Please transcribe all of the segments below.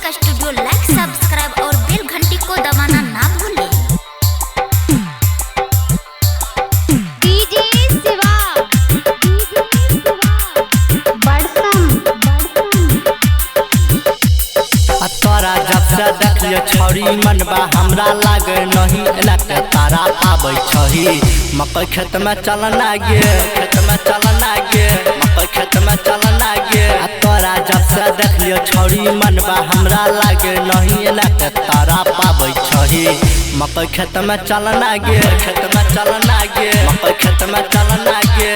का स्टूडियो लाइक सब्सक्राइब और बेल घंटी को दबाना ना भूलें। डीजे शिवा तोरा जब से देखिए छौरी मनबा हमरा लागे नहीं लगते तारा आबै छही मकई खेत में चलना गे मकई खेत में चलना गे तोरा जब से देखिए छौरी मनबा हमरा लागे नहीं लगते तारा पाबै छही मकई खेत में चलना गे मकई खेत में चलना गे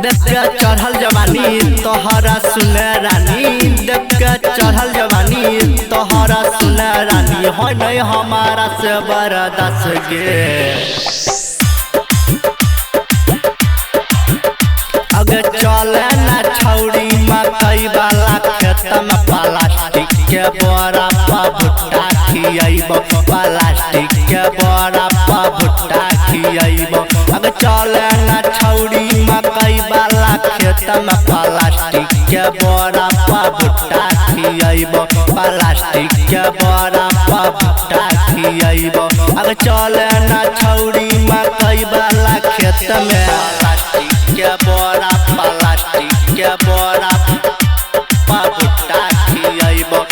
देख के चढ़ल जवानी तोहरा सुने रानी देख के चढ़ल जवानी तोहरा सुने रानी हो नहीं हमारा से बर्दाश्त गे अगर चले ना छौरी मकई वाला खेत में प्लास्टिक के बोरा पर भुट्टा खियाइबो प्लास्टिक के बोरा पर भुट्टा खियाइबो अगर चले ना छौरी मकई वाला खेत में प्लास्टिक के बोरा पर भुट्टा खियाइबो प्लास्टिक के बोरा पर भुट्टा खियाइबो अगर चले ना छौरी मकई वाला खेत में प्लास्टिक के बोरा पर भुट्टा खियाइबो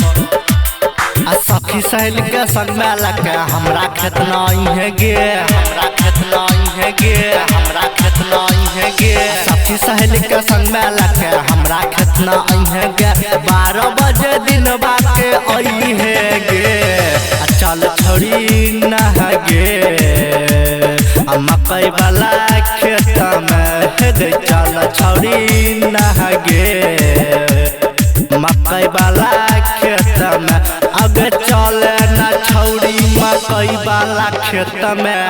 सखी सहेली के संग में लगे हमरा खेत नहीं गे सखी सहेली के संग में लगे हमरा खेत नहीं गे 12 बजे दिन बाके आई है गे चल छोड़ी न गे मकई वाला खेत में चल छोड़ी न गे मकई वाला खेत में अगर चले न छौरी मकई वाला खेत में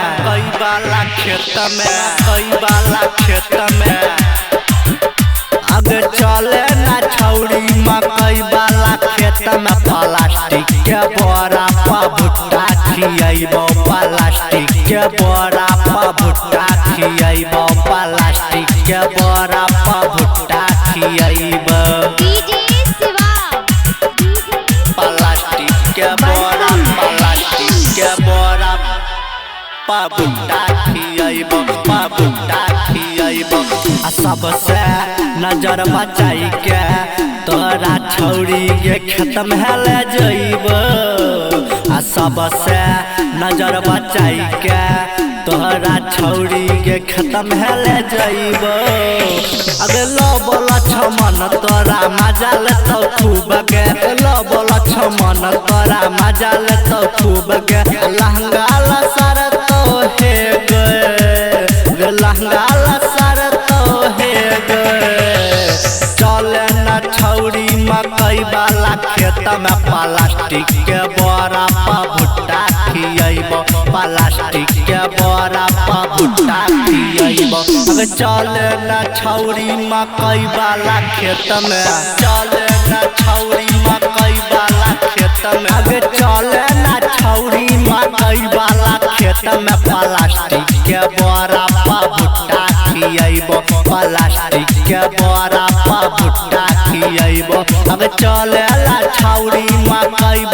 अगर चले न छौरी मकई वाला खेत में प्लास्टिक के बोरा पर भुट्टा खियाइबो प्लास्टिक के बोरा पर भुट्टा खियाइबो प्लास्टिक के बोरा पर भुट्टा खियाइबो प्लास्टिक के बोरा पर भुट्टा खियाइबो आ सबसे नजर बचाई के तोरा छौरी के खेत में ले जइबो आ सबसे नजर बचाई के तोरा छौरी के खेत में ले जइबो अगर लो बोला छमन तोरा मजा ले तो खूब के लो बोला छमन तोरा मजा ले तो खूब के लहंगा ला सर तो हे गे लहंगा ला सर तो हे गे चले न छौरी मकई वाला खेत में प्लास्टिक के बोरा पर भुट्टा खियाइबो प्लास्टिक के बोरा पर भुट्टा खियाइबो अगर चले न छौरी मकई वाला खेत में चले न छौरी मकई वाला खेत में अगर चले न छौरी मकई वाला खेत में प्लास्टिक के बोरा पर भुट्टा खियाइबो प्लास्टिक के बोरा पर भुट्टा खियाइबो अगर चले ला छौरी मकई